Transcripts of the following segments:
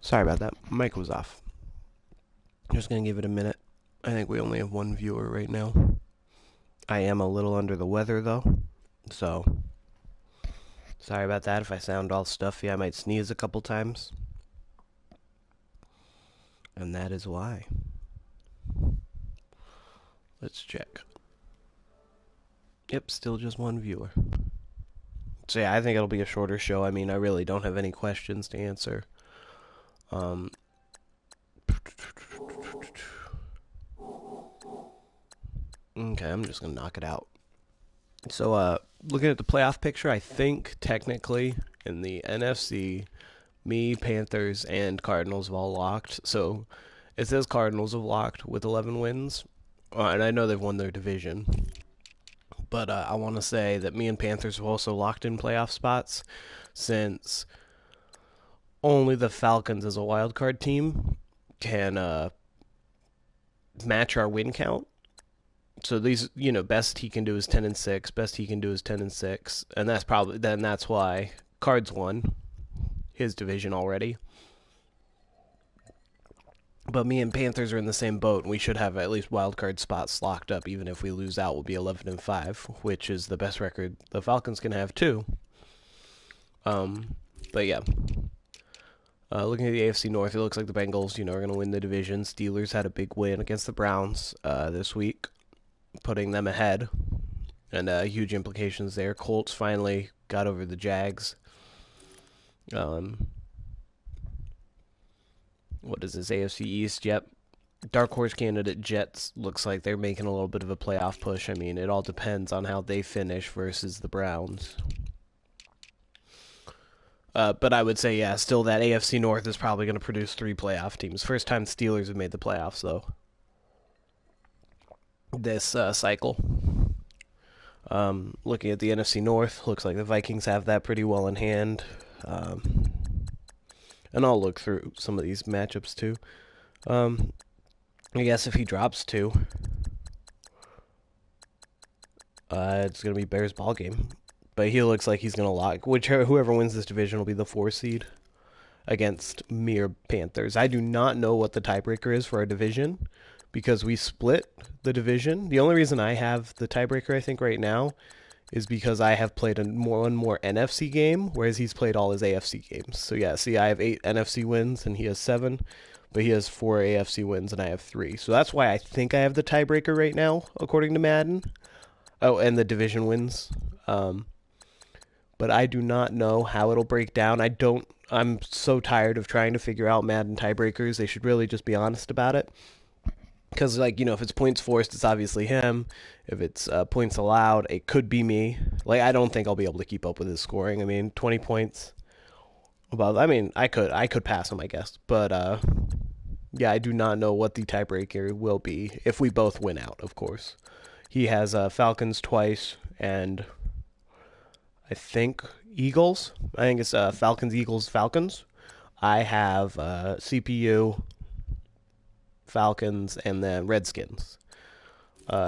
Sorry about that. Mic was off. Just gonna give it a minute. I think we only have one viewer right now. I am a little under the weather though, so sorry about that. If I sound all stuffy, I might sneeze a couple times. And that is why. Let's check. Yep, still just one viewer. So yeah, I think it'll be a shorter show. I mean, I really don't have any questions to answer. Okay, I'm just gonna knock it out. So, looking at the playoff picture, I think technically in the NFC, me, Panthers, and Cardinals have all locked. So it says Cardinals have locked with 11 wins, and I know they've won their division. But I want to say that me and Panthers have also locked in playoff spots, since only the Falcons as a wild card team can match our win count. So these, best he can do is 10-6. Best he can do is 10-6, and that's why Cards won his division already. But me and Panthers are in the same boat, and we should have at least wild card spots locked up. Even if we lose out, we'll be 11-5, which is the best record the Falcons can have too. But yeah. Looking at the AFC North, it looks like the Bengals, are going to win the division. Steelers had a big win against the Browns this week, putting them ahead, and huge implications there. Colts finally got over the Jags. What is this, AFC East? Yep. Dark horse candidate Jets looks like they're making a little bit of a playoff push. I mean, it all depends on how they finish versus the Browns. But I would say, yeah, still that AFC North is probably going to produce 3 playoff teams. First time Steelers have made the playoffs, though, this cycle. Looking at the NFC North, looks like the Vikings have that pretty well in hand. And I'll look through some of these matchups, too. I guess if he drops 2, it's going to be Bears ball game. But he looks like he's going to lock. Whoever wins this division will be the 4 seed against me or Panthers. I do not know what the tiebreaker is for our division, because we split the division. The only reason I have the tiebreaker, I think, right now is because I have played one more NFC game, whereas he's played all his AFC games. So yeah, see, I have 8 NFC wins and he has 7, but he has 4 AFC wins and I have 3. So that's why I think I have the tiebreaker right now, according to Madden. Oh, and the division wins. But I do not know how it'll break down. I'm so tired of trying to figure out Madden tiebreakers. They should really just be honest about it. Because, if it's points forced, it's obviously him. If it's points allowed, it could be me. I don't think I'll be able to keep up with his scoring. I mean, 20 points above. I mean, I could pass him, I guess. But, yeah, I do not know what the tiebreaker will be. If we both win out, of course. He has Falcons twice, and I think Eagles. I think it's Falcons, Eagles, Falcons. I have CPU, Falcons, and then Redskins.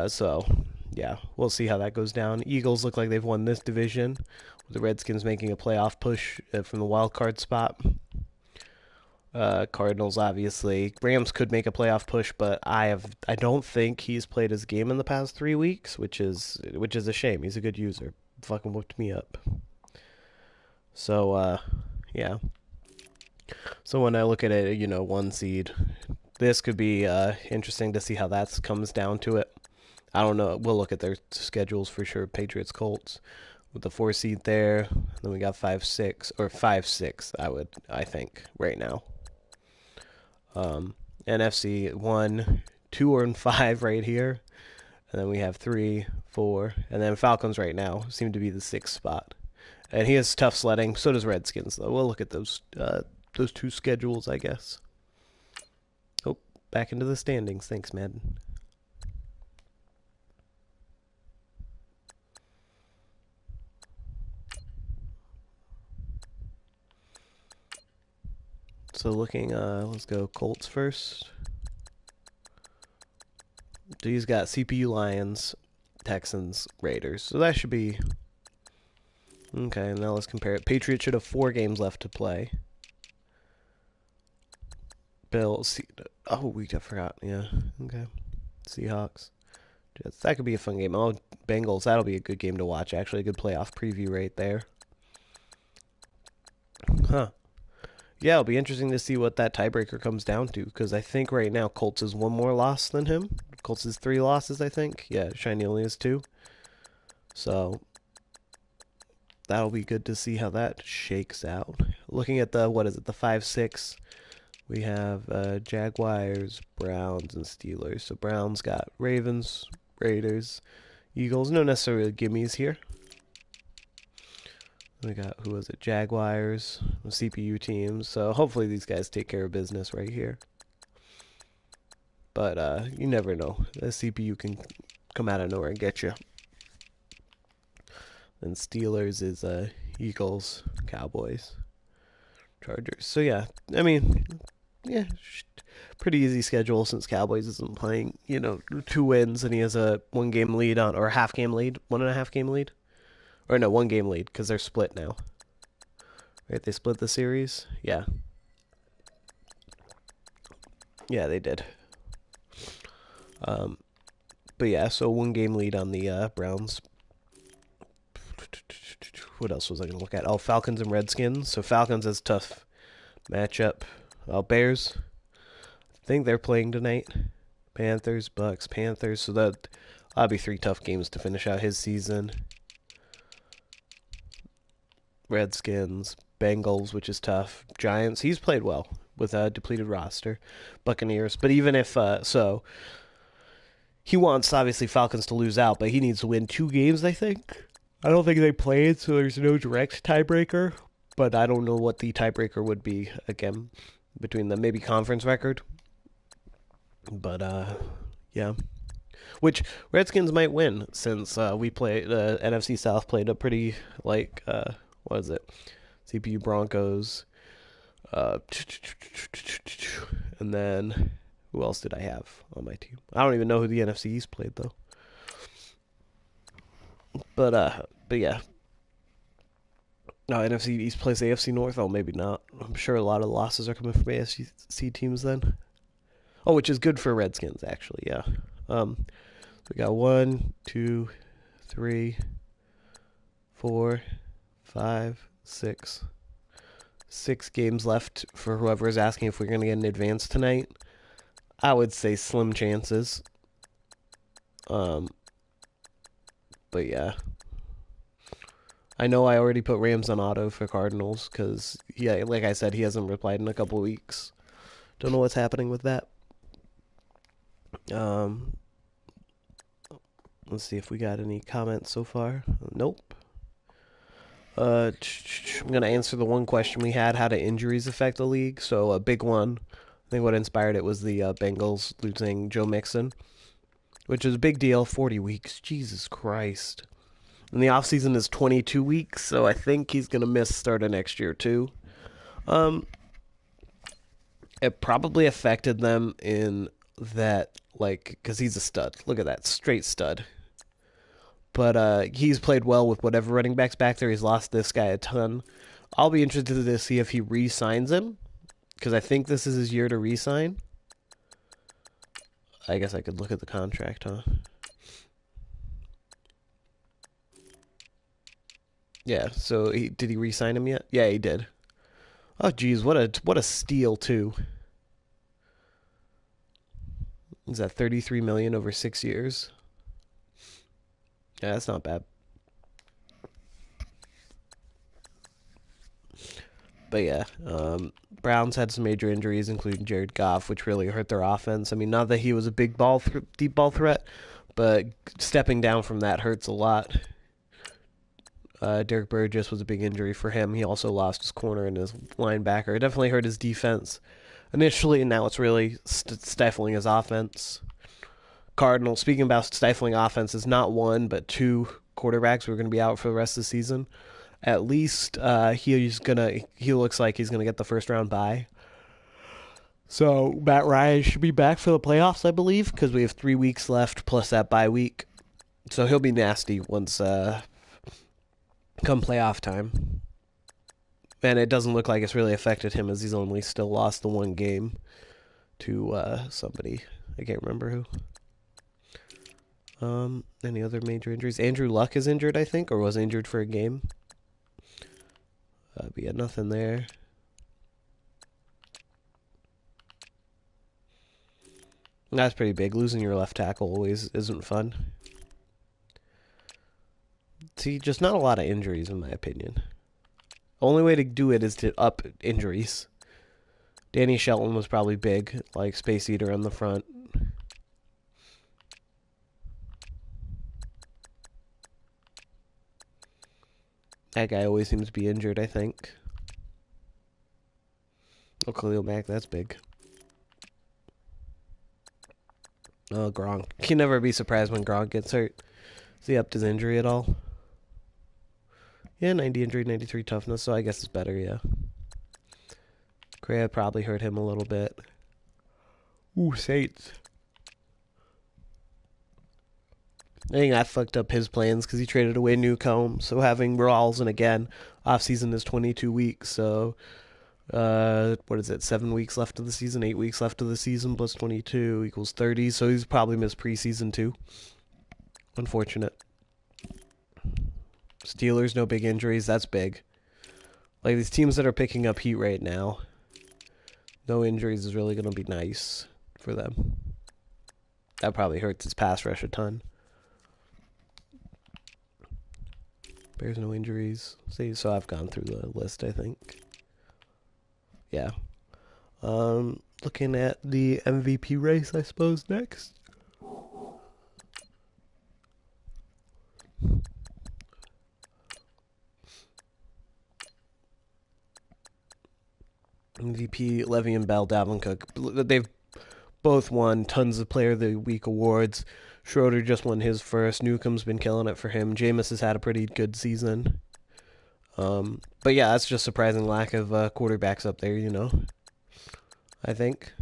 So, yeah, we'll see how that goes down. Eagles look like they've won this division, with the Redskins making a playoff push from the wild card spot. Cardinals, obviously. Rams could make a playoff push, but I don't think he's played his game in the past 3 weeks, which is a shame. He's a good user. Fucking whooped me up. So, yeah. So when I look at it, 1 seed, this could be interesting to see how that comes down to it. I don't know. We'll look at their schedules for sure. Patriots, Colts, with the 4 seed there. Then we got 5-6 or 5-6. I think right now. NFC 1, 2, and 5 right here, and then we have 3, 4, and then Falcons right now seem to be the 6th spot. And he has tough sledding. So does Redskins, though. We'll look at those 2 schedules, I guess. Oh, back into the standings. Thanks, Madden. So looking, let's go Colts first. So he's got CPU Lions, Texans, Raiders. So that should be okay. Now let's compare it. Patriots should have 4 games left to play. Bills. Oh, I forgot. Yeah. Okay. Seahawks. Jets. That could be a fun game. Oh, Bengals. That'll be a good game to watch. Actually, a good playoff preview right there. Huh. Yeah, it'll be interesting to see what that tiebreaker comes down to, because I think right now Colts is one more loss than him. Colts is 3 losses, I think. Yeah, Shiny only has 2. So that'll be good to see how that shakes out. Looking at the, what is it, the 5-6, we have Jaguars, Browns, and Steelers. So Browns got Ravens, Raiders, Eagles. No necessarily gimmies here. We got, who was it? Jaguars, CPU teams. So hopefully these guys take care of business right here. But you never know. The CPU can come out of nowhere and get you. Then Steelers is Eagles, Cowboys, Chargers. So yeah, I mean, yeah, pretty easy schedule since Cowboys isn't playing. 2 wins and he has a 1-game lead on, or a half-game lead, 1.5-game lead. Or no, 1-game lead, because they're split now. Right, they split the series? Yeah. Yeah, they did. But yeah, so 1-game lead on the Browns. What else was I going to look at? Oh, Falcons and Redskins. So Falcons has tough matchup. Bears. I think they're playing tonight. Panthers, Bucks, Panthers. So that'll be 3 tough games to finish out his season. Redskins, Bengals, which is tough. Giants, he's played well with a depleted roster. Buccaneers, but even if so, he wants obviously Falcons to lose out, but he needs to win 2 games. I think. I don't think they played, so there's no direct tiebreaker. But I don't know what the tiebreaker would be again between them. Maybe conference record. But yeah. Which Redskins might win since we played NFC South played a pretty what is it? CPU Broncos. And then who else did I have on my team? I don't even know who the NFC East played though. But yeah. No, NFC East plays AFC North. Oh, maybe not. I'm sure a lot of losses are coming from AFC teams then. Oh, which is good for Redskins actually. Yeah. We got 1, 2, 3, 4, 5, 6. 6 games left for whoever is asking if we're going to get an advance tonight. I would say slim chances. But yeah. I know I already put Rams on auto for Cardinals because, yeah, like I said, he hasn't replied in a couple weeks. Don't know what's happening with that. Let's see if we got any comments so far. Nope. I'm going to answer the one question we had, how do injuries affect the league? So a big one, I think what inspired it was the Bengals losing Joe Mixon, which is a big deal, 40 weeks. Jesus Christ. And the offseason is 22 weeks, so I think he's going to miss start of next year too. It probably affected them in that, because he's a stud. Look at that, straight stud. But he's played well with whatever running back's back there. He's lost this guy a ton. I'll be interested to see if he re-signs him, because I think this is his year to re-sign. I guess I could look at the contract, huh? Yeah, so did he re-sign him yet? Yeah, he did. Oh, geez, what a steal, too. Is that $33 million over 6 years? Yeah, that's not bad. But yeah, Browns had some major injuries, including Jared Goff, which really hurt their offense. I mean, not that he was a big deep ball threat, but stepping down from that hurts a lot. Derek Burgess was a big injury for him. He also lost his corner and his linebacker. It definitely hurt his defense initially, and now it's really stifling his offense. Cardinals, speaking about stifling offenses, not 1, but 2 quarterbacks who are going to be out for the rest of the season. At least he looks like he's going to get the first round bye. So Matt Ryan should be back for the playoffs, I believe, because we have 3 weeks left plus that bye week. So he'll be nasty once come playoff time. And it doesn't look like it's really affected him as he's only still lost the 1 game. to somebody. I can't remember who. Any other major injuries? Andrew Luck is injured, I think, or was injured for a game. But yeah, nothing there. That's pretty big. Losing your left tackle always isn't fun. See, just not a lot of injuries, in my opinion. Only way to do it is to up injuries. Danny Shelton was probably big, like Space Eater on the front. That guy always seems to be injured, I think. Oh, Khalil Mack, that's big. Oh, Gronk. You can never be surprised when Gronk gets hurt. Has he upped his injury at all? Yeah, 90 injury, 93 toughness, so I guess it's better, yeah. Correa probably hurt him a little bit. Ooh, Saints. I think that fucked up his plans because he traded away Newcomb. So having Rawls, and again, off-season is 22 weeks, so what is it, 7 weeks left of the season, 8 weeks left of the season, plus 22 equals 30, so he's probably missed preseason too. Unfortunate. Steelers, no big injuries, that's big. Like, these teams that are picking up heat right now, no injuries is really going to be nice for them. That probably hurts his pass rush a ton. Bears, no injuries. See, so I've gone through the list, I think. Yeah. Looking at the MVP race, I suppose, next. MVP, Le'Veon Bell, Dalvin Cook. They've both won tons of Player of the Week awards. Schroeder just won his first. Newcomb's been killing it for him. Jameis has had a pretty good season. But yeah, that's just surprising lack of quarterbacks up there, you know. I think.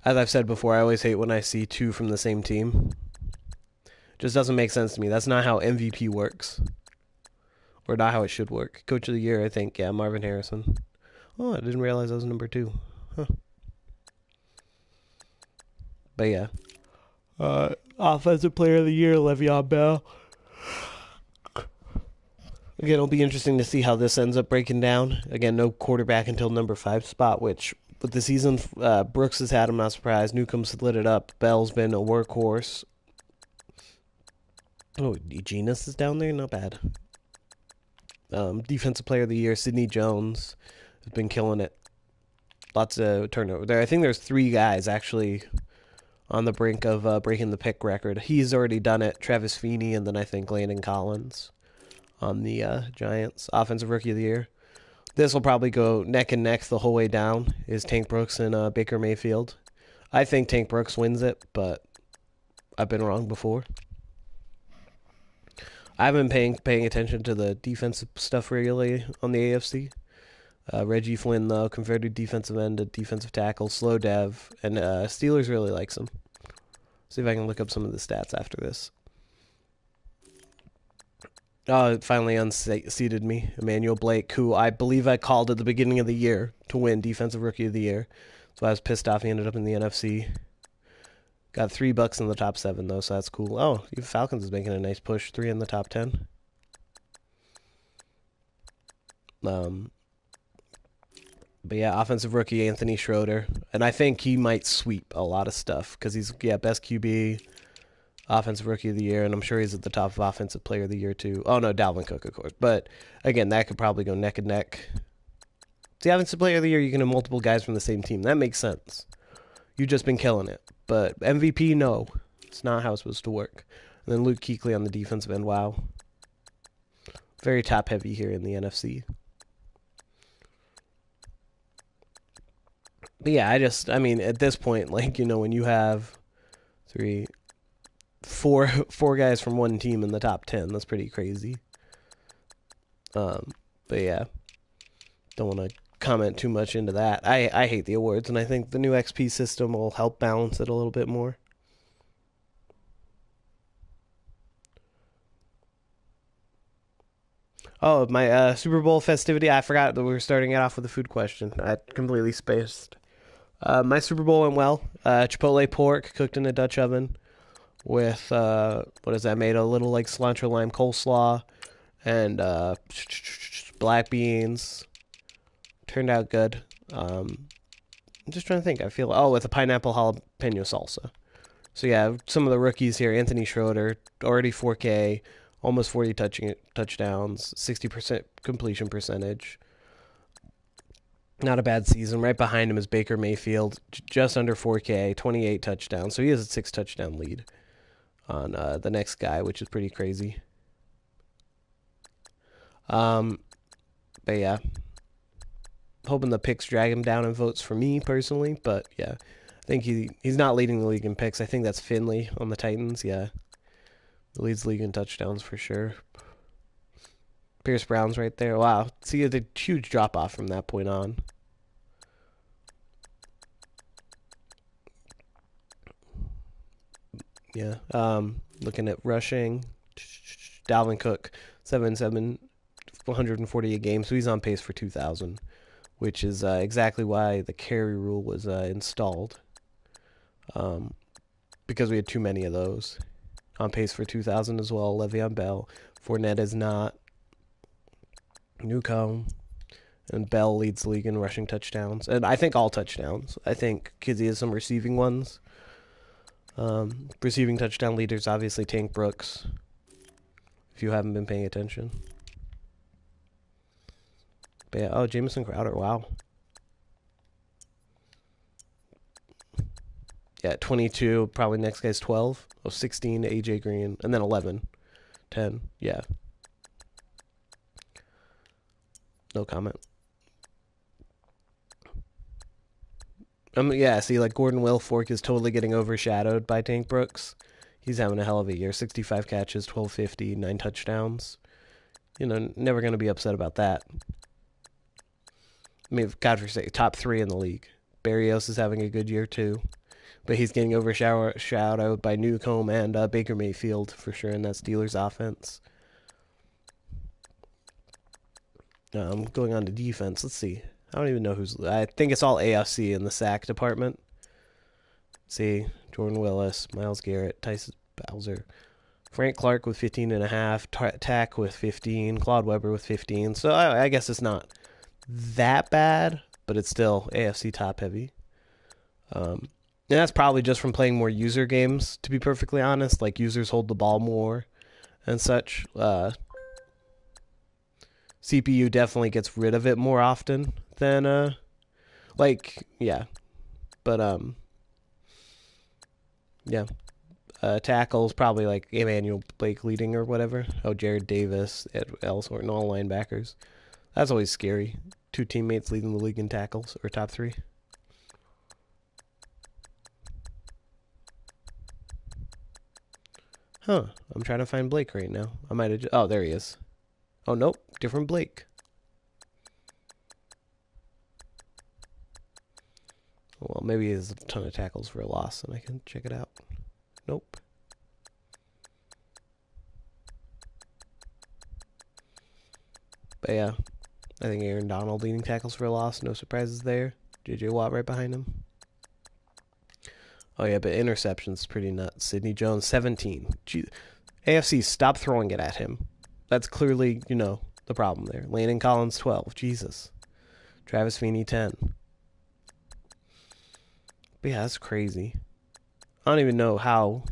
As I've said before, I always hate when I see two from the same team. Just doesn't make sense to me. That's not how MVP works. Or not how it should work. Coach of the Year, I think, yeah, Marvin Harrison. Oh, I didn't realize I was number 2. Huh. But yeah. Offensive Player of the Year, Le'Veon Bell. Again, it'll be interesting to see how this ends up breaking down. Again, no quarterback until number 5 spot, which with the season Brooks has had, I'm not surprised. Newcomb's lit it up. Bell's been a workhorse. Oh, Eugenius is down there? Not bad. Defensive Player of the Year, Sidney Jones has been killing it. Lots of turnover there. I think there's 3 guys actually on the brink of breaking the pick record. He's already done it. Travis Feeney, and then I think Landon Collins on the Giants. Offensive Rookie of the Year. This will probably go neck and neck the whole way down, is Tank Brooks and Baker Mayfield. I think Tank Brooks wins it, but I've been wrong before. I haven't been paying attention to the defensive stuff regularly on the AFC. Reggie Flynn, though, converted defensive end to defensive tackle, slow dev, and Steelers really likes him. See if I can look up some of the stats after this. Oh, it finally unseated me. Emmanuel Blake, who I believe I called at the beginning of the year to win Defensive Rookie of the Year. So I was pissed off he ended up in the NFC. Got $3 in the top 7, though, so that's cool. Oh, even Falcons is making a nice push. 3 in the top 10. But yeah, offensive rookie Anthony Schroeder. And I think he might sweep a lot of stuff because he's, best QB, offensive rookie of the year, and I'm sure he's at the top of offensive player of the year, too. Oh, no, Dalvin Cook, of course. But, again, that could probably go neck and neck. The offensive player of the year, you can have multiple guys from the same team. That makes sense. You've just been killing it. But MVP, no. It's not how it's supposed to work. And then Luke Kuechly on the defensive end, wow. Very top-heavy here in the NFC. But yeah, I mean, at this point, like, you know, when you have four guys from one team in the top 10, that's pretty crazy. But yeah, don't want to comment too much into that. I hate the awards, and I think the new XP system will help balance it a little bit more. Oh, my Super Bowl festivity. I forgot that we were starting it off with a food question. I completely spaced. My Super Bowl went well. Chipotle pork cooked in a Dutch oven with, what is that made? A little like cilantro lime coleslaw and black beans. Turned out good. I'm just trying to think. I feel, oh, with a pineapple jalapeno salsa. So yeah, some of the rookies here: Anthony Schroeder, already 4K, almost 40 touchdowns, 60% completion percentage. Not a bad season. Right behind him is Baker Mayfield, just under 4K, 28 touchdowns. So he has a 6 touchdown lead on the next guy, which is pretty crazy. But yeah, hoping the picks drag him down in votes for me personally. But yeah, I think he's not leading the league in picks. I think that's Finley on the Titans. Yeah, leads the league in touchdowns for sure. Pierce Brown's right there. Wow, see a huge drop off from that point on. Yeah. Looking at rushing, Dalvin Cook, 140 a game, so he's on pace for 2,000, which is exactly why the carry rule was installed. Because we had too many of those. On pace for 2,000 as well. Le'Veon Bell. Fournette is not. Newcomb. And Bell leads the league in rushing touchdowns. And I think all touchdowns. I think Kizzy has some receiving ones. Receiving touchdown leaders, obviously Tank Brooks. If you haven't been paying attention. But yeah, oh, Jamison Crowder, wow. Yeah, 22. Probably next guy's 12. Oh, 16, AJ Green. And then 11. 10. Yeah. No comment. Yeah, see, like Gordon Wilfork is totally getting overshadowed by Tank Brooks. He's having a hell of a year. 65 catches, 1250, 9 touchdowns. You know, never going to be upset about that. I mean, God forsake, top 3 in the league. Barrios is having a good year, too. But he's getting overshadowed by Newcomb and Baker Mayfield, for sure, in that Steelers offense. Going on to defense. Let's see. I don't even know who's... I think it's all AFC in the sack department. See, Jordan Willis, Myles Garrett, Tyson Bowser, Frank Clark with 15.5, Tack with 15, Claude Weber with 15. So I guess it's not that bad, but it's still AFC top heavy. And that's probably just from playing more user games, to be perfectly honest. Like, users hold the ball more and such. CPU definitely gets rid of it more often than, yeah. But, yeah. Tackles, probably like Emmanuel Blake leading or whatever. Oh, Jared Davis, Ed Ellsworth, and all linebackers. That's always scary. 2 teammates leading the league in tackles, or top 3. Huh. I'm trying to find Blake right now. I might have... Oh, there he is. Oh, nope. Different Blake. Well, maybe he has a ton of tackles for a loss, and I can check it out. Nope. But yeah, I think Aaron Donald leading tackles for a loss. No surprises there. J.J. Watt right behind him. Oh yeah, but interceptions pretty nuts. Sidney Jones, 17. Gee, AFC, stop throwing it at him. That's clearly, the problem there. Landon Collins, 12. Jesus. Travis Feeney, 10. But yeah, that's crazy. I don't even know how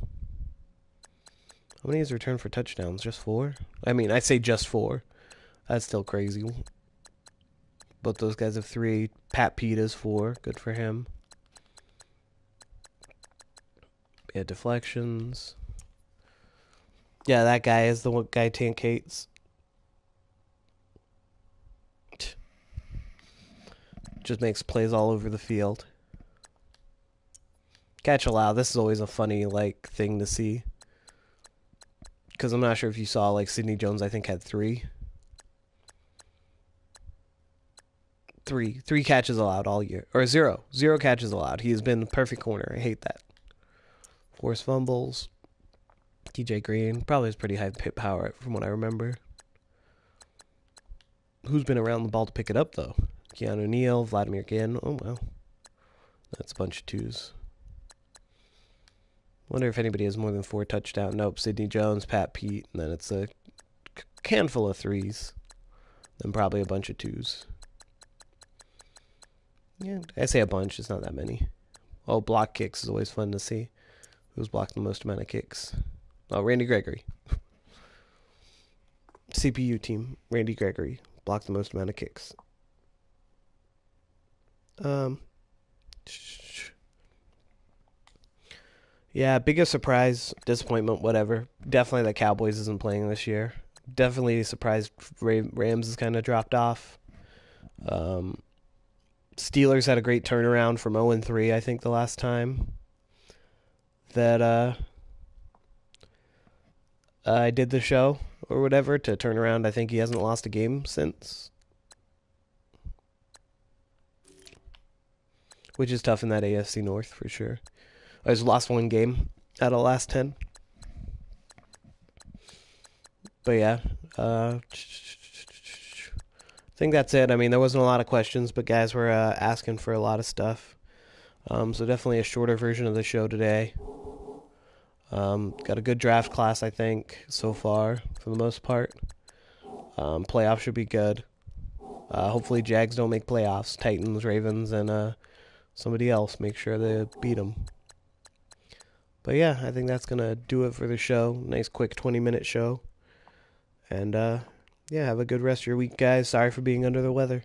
many has returned for touchdowns? Just 4? I mean, I say just 4. That's still crazy. Both those guys have 3. Pat Pete is 4. Good for him. Yeah, deflections. Yeah, that guy is the one guy Tank hates. Just makes plays all over the field. Catch allowed. This is always a funny thing to see. Because I'm not sure if you saw Sidney Jones, I think, had 3. 3 catches allowed all year. Or 0. 0 catches allowed. He has been the perfect corner. I hate that. Forced fumbles. TJ Green probably has pretty high power from what I remember. Who's been around the ball to pick it up, though? Keanu Neal, Vladimir Ginn. Oh, wow. That's a bunch of twos. Wonder if anybody has more than 4 touchdowns. Nope. Sidney Jones, Pat Pete, and then it's a handful of 3s. Then probably a bunch of 2s. Yeah, I say a bunch. It's not that many. Oh, block kicks is always fun to see. Who's blocked the most amount of kicks? Oh, Randy Gregory. CPU team. Randy Gregory. Blocked the most amount of kicks. Yeah, biggest surprise, disappointment, whatever. Definitely the Cowboys isn't playing this year. Definitely surprised Rams has kind of dropped off. Steelers had a great turnaround from 0-3, I think, the last time that I did the show or whatever to turn around. I think he hasn't lost a game since, which is tough in that AFC North for sure. He's lost 1 game out of the last 10. But yeah, I think that's it. I mean, there wasn't a lot of questions, but guys were asking for a lot of stuff. So definitely a shorter version of the show today. Got a good draft class, I think, so far, for the most part. Playoffs should be good. Hopefully Jags don't make playoffs. Titans, Ravens, and somebody else. Make sure they beat them. But yeah, I think that's going to do it for the show. Nice quick 20-minute show. And yeah, have a good rest of your week, guys. Sorry for being under the weather.